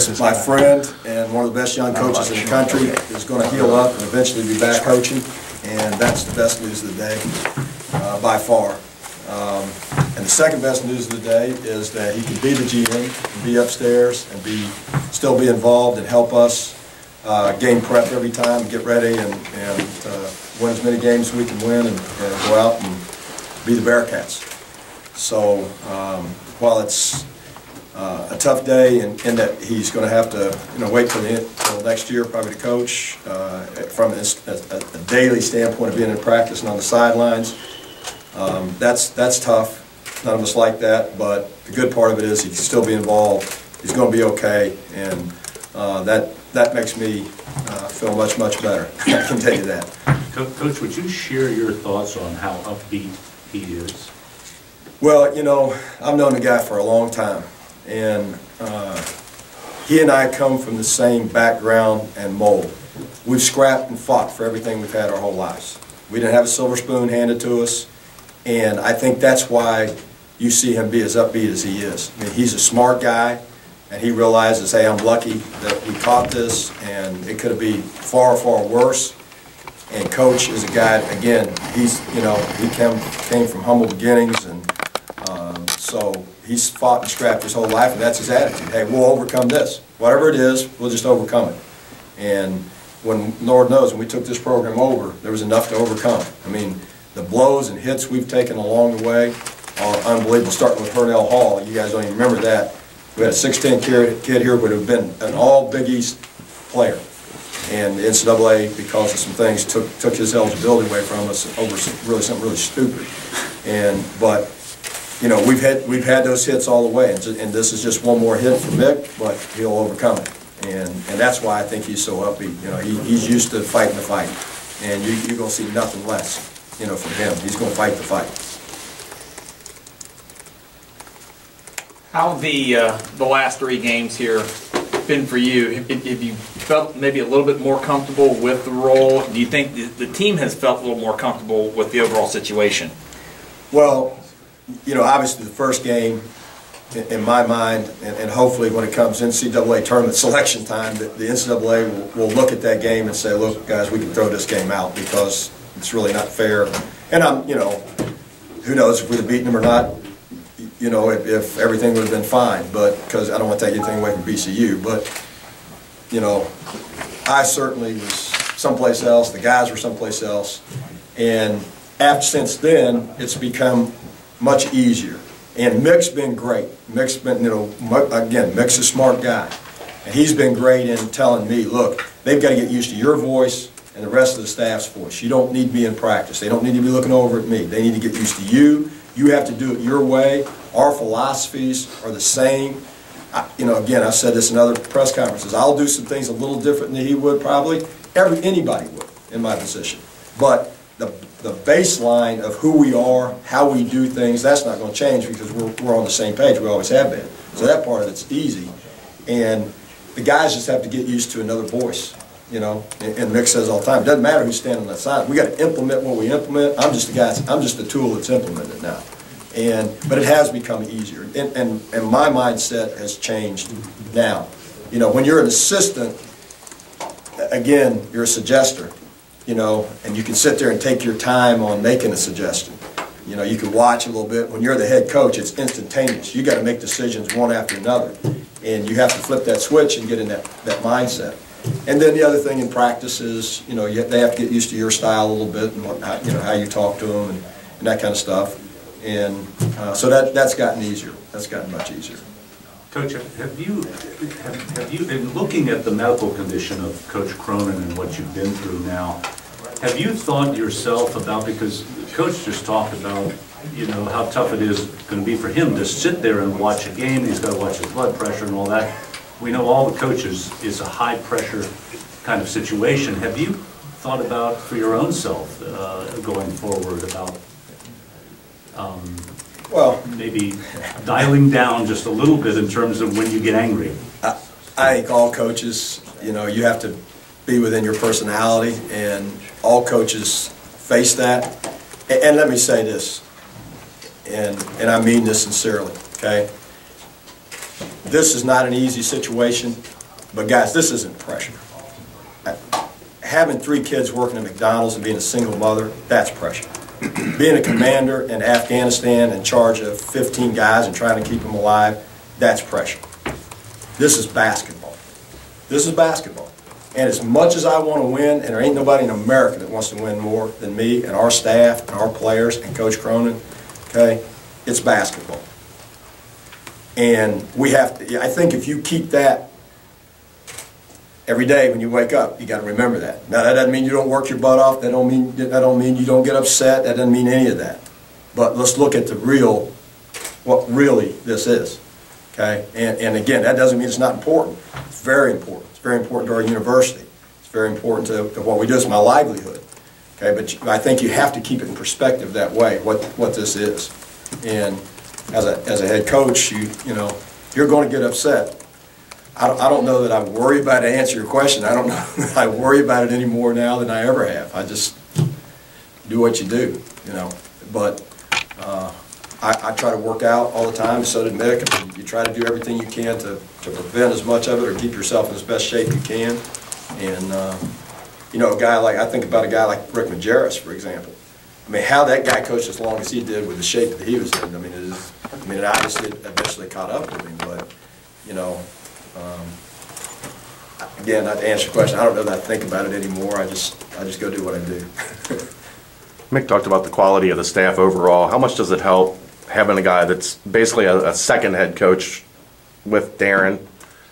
is my friend and one of the best young coaches in the country, is going to heal up and eventually be back coaching, and that's the best news of the day by far. And the second best news of the day is that he can be the GM, and be upstairs, and still be involved and help us game prep every time, and get ready, and win as many games as we can win, and go out and be the Bearcats. So while it's a tough day in that he's going to have to wait till next year probably to coach from a daily standpoint of being in practice and on the sidelines, that's tough. None of us like that, but the good part of it is he can still be involved. He's going to be okay, and that makes me feel much better. I can tell you that. Coach, would you share your thoughts on how upbeat he is? Well, I've known the guy for a long time, and he and I come from the same background and mold. We've scrapped and fought for everything we've had our whole lives. We didn't have a silver spoon handed to us, and I think that's why you see him be as upbeat as he is. I mean, he's a smart guy, and he realizes, hey, I'm lucky that we caught this, and it could have been far worse. And Coach is a guy, again, he came from humble beginnings, and so he's fought and scrapped his whole life, and that's his attitude. Hey, we'll overcome this. Whatever it is, we'll just overcome it. And when, Lord knows, when we took this program over, there was enough to overcome. I mean, the blows and hits we've taken along the way are unbelievable, starting with Hurnell Hall. You guys don't even remember that. We had a 6'10" kid here who would have been an all Big East player. And the NCAA, because of some things, took his eligibility away from us over something really stupid. But we've had those hits all the way, and this is just one more hit for Mick, but he'll overcome it. And that's why I think he's so upbeat. He's used to fighting the fight, and you're going to see nothing less, from him. He's going to fight the fight. How have the last 3 games here been for you? Have you felt maybe a little bit more comfortable with the role? Do you think the team has felt a little more comfortable with the overall situation? Well, obviously the first game, in my mind, and hopefully when it comes NCAA tournament selection time, the NCAA will look at that game and say, look, guys, we can throw this game out because it's really not fair. And who knows if we'd have beaten them or not, if everything would have been fine, but because I don't want to take anything away from BCU, but I certainly was someplace else, the guys were someplace else, and since then it's become much easier. And Mick's been great. Mick's been, again, Mick's a smart guy, and he's been great in telling me, look, they've got to get used to your voice and the rest of the staff's voice. You don't need me in practice. They don't need to be looking over at me. They need to get used to you. You have to do it your way. Our philosophies are the same. Again, I've said this in other press conferences. I'll do some things a little different than he would probably. Anybody would in my position. But the baseline of who we are, how we do things, that's not going to change because we're on the same page. We always have been. So that part of it's easy. And the guys just have to get used to another voice. And Mick says all the time, it doesn't matter who's standing on that side. We got to implement what we implement. I'm just the tool that's implemented now. But it has become easier, and my mindset has changed now. When you're an assistant, again, you're a suggester, and you can sit there and take your time on making a suggestion. You can watch a little bit. When you're the head coach, it's instantaneous. You got to make decisions one after another, and you have to flip that switch and get in that mindset. And then the other thing in practice is, they have to get used to your style a little bit and how you talk to them and that kind of stuff. And so that's gotten easier. That's gotten much easier. Coach, have you been looking at the medical condition of Coach Cronin and what you've been through now? Have you thought yourself about, because Coach just talked about, how tough it is going to be for him to sit there and watch a game. He's got to watch his blood pressure and all that. We know all the coaches is a high pressure kind of situation. Have you thought about for your own self going forward about maybe dialing down just a little bit in terms of when you get angry? I think all coaches, you have to be within your personality, and all coaches face that. And let me say this, and I mean this sincerely, okay? This is not an easy situation. But guys, this isn't pressure. Having 3 kids working at McDonald's and being a single mother, that's pressure. Being a commander in Afghanistan in charge of 15 guys and trying to keep them alive, that's pressure. This is basketball. This is basketball. And as much as I want to win, and there ain't nobody in America that wants to win more than me and our staff and our players and Coach Cronin, okay, it's basketball. And we have to, I think if you keep that every day when you wake up, you got to remember that. Now that doesn't mean you don't work your butt off. That don't mean you don't get upset. That doesn't mean any of that. But let's look at the real, what really this is. Okay, and again, that doesn't mean it's not important. It's very important. It's very important to our university. It's very important to what we do. It's my livelihood. Okay, but I think you have to keep it in perspective that way. What this is, and as a head coach, you know, you're going to get upset. I don't know that I worry about it. To answer your question, I don't know that I worry about it any more now than I ever have. I just do what you do, you know. But I try to work out all the time, so did Mick. I mean, you try to do everything you can to prevent as much of it or keep yourself in as best shape you can. And, you know, I think about a guy like Rick Majerus, for example. I mean, how that guy coached as long as he did with the shape that he was in, I mean, it obviously eventually caught up with him, but, you know, again, not to answer your question, I don't know that I think about it anymore. I just go do what I do. Mick talked about the quality of the staff overall. How much does it help having a guy that's basically a second head coach with Darren,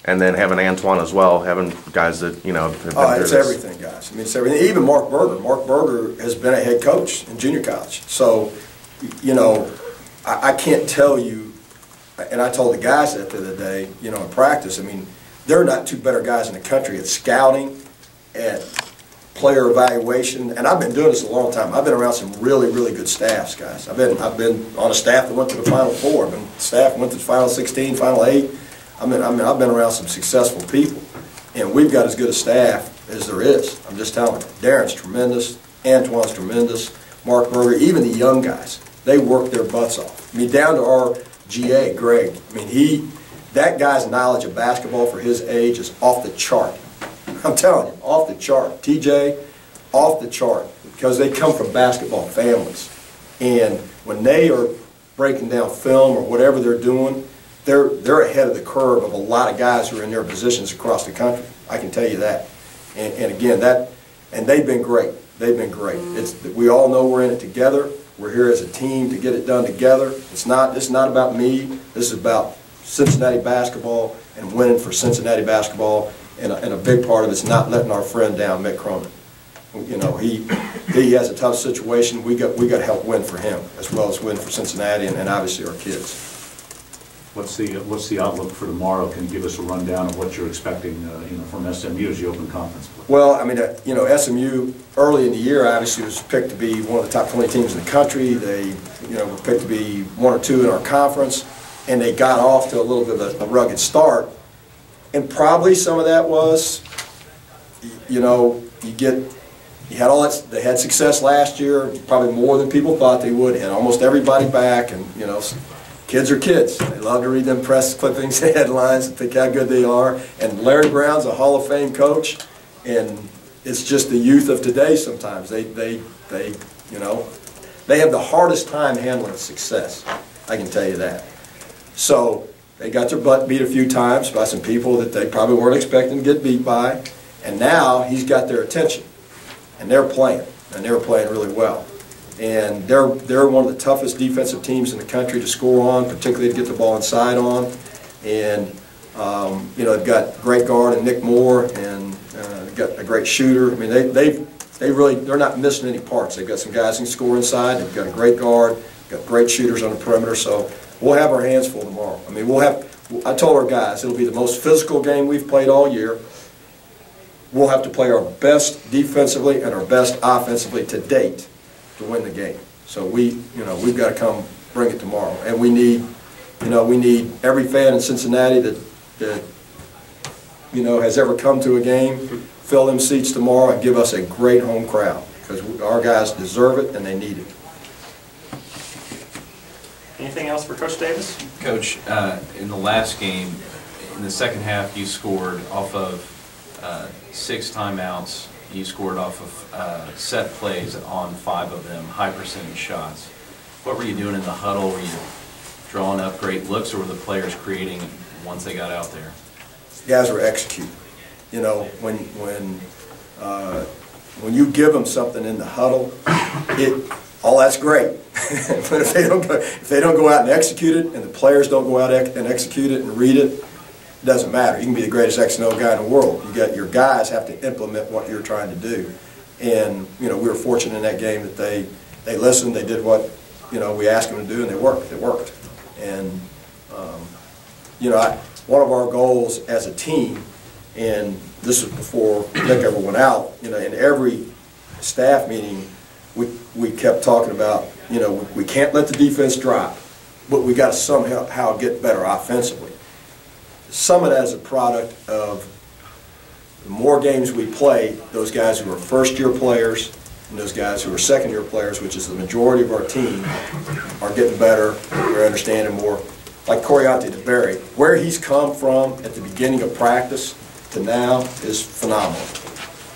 and then having Antoine as well, having guys that, you know, have been through it's this? everything, guys. I mean, it's everything. Even Mark Berger. Mark Berger has been a head coach in junior college. So, you know, I can't tell you, and I told the guys that the other day, you know, in practice, I mean, there are not 2 better guys in the country at scouting, at player evaluation, and I've been doing this a long time. I've been around some really, really good staffs, guys. I've been on a staff that went to the Final Four. I've been staff that went to the Final 16, Final 8. I've been around some successful people, and we've got as good a staff as there is. I'm just telling you. Darren's tremendous. Antoine's tremendous. Mark Berger, even the young guys, they work their butts off. I mean, down to our GA, Greg. I mean, that guy's knowledge of basketball for his age is off the chart. I'm telling you, off the chart. TJ, off the chart, because they come from basketball families. And when they are breaking down film or whatever they're doing, they're ahead of the curve of a lot of guys who are in their positions across the country. I can tell you that. And again, and they've been great. They've been great. We all know we're in it together. We're here as a team to get it done together. This is not about me. This is about Cincinnati basketball and winning for Cincinnati basketball. And a big part of it's not letting our friend down, Mick Cronin. You know, he has a tough situation. We got to help win for him as well as win for Cincinnati and obviously our kids. What's the outlook for tomorrow? Can you give us a rundown of what you're expecting, you know, from SMU as the Open Conference play? Well, I mean, you know, SMU early in the year obviously was picked to be one of the top 20 teams in the country. They, you know, were picked to be 1 or 2 in our conference, and they got off to a little bit of a rugged start. And probably some of that was, you know, you had all that. They had success last year, probably more than people thought they would. Had almost everybody back, and you know, kids are kids. They love to read them press clippings, and headlines, and think how good they are. And Larry Brown's a Hall of Fame coach, and it's just the youth of today. Sometimes they you know, they have the hardest time handling success. I can tell you that. So they got their butt beat a few times by some people that they probably weren't expecting to get beat by, and now he's got their attention, and they're playing, and they're playing really well. And they're one of the toughest defensive teams in the country to score on, particularly to get the ball inside on. And you know, they've got great guard and Nick Moore, and they've got a great shooter. I mean, they're not missing any parts. They've got some guys who can score inside. They've got a great guard, got great shooters on the perimeter. So we'll have our hands full tomorrow. I mean, I told our guys it'll be the most physical game we've played all year. We'll have to play our best defensively and our best offensively to date to win the game. So we've got to come bring it tomorrow. And we need every fan in Cincinnati that you know has ever come to a game, fill them seats tomorrow and give us a great home crowd, because our guys deserve it and they need it. Anything else for Coach Davis? Coach, in the last game, in the second half, you scored off of 6 timeouts. You scored off of set plays on 5 of them, high percentage shots. What were you doing in the huddle? Were you drawing up great looks, or were the players creating once they got out there? Guys were executing. You know, when you give them something in the huddle, all that's great. But if they don't go out and execute it, and the players don't go out and execute it and read it, it doesn't matter. You can be the greatest X and O guy in the world. Your guys have to implement what you're trying to do. And you know, we were fortunate in that game that they listened, they did what we asked them to do, and they worked. It worked. And you know, one of our goals as a team, and this was before Mick ever went out, you know, in every staff meeting, we kept talking about, you know, we can't let the defense drop, but we got to somehow get better offensively. Some of that is a product of the more games we play, those guys who are first-year players and those guys who are second-year players, which is the majority of our team, are getting better. We're understanding more. Like Coriante DeBerry, where he's come from at the beginning of practice to now is phenomenal.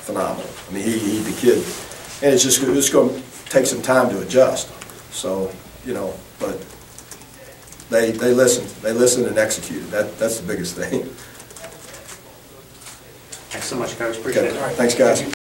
Phenomenal. I mean, the kid, and it's just going to take some time to adjust. So, you know, but they listened and executed. That's the biggest thing. Thanks so much, Coach. Appreciate it. Thanks, guys.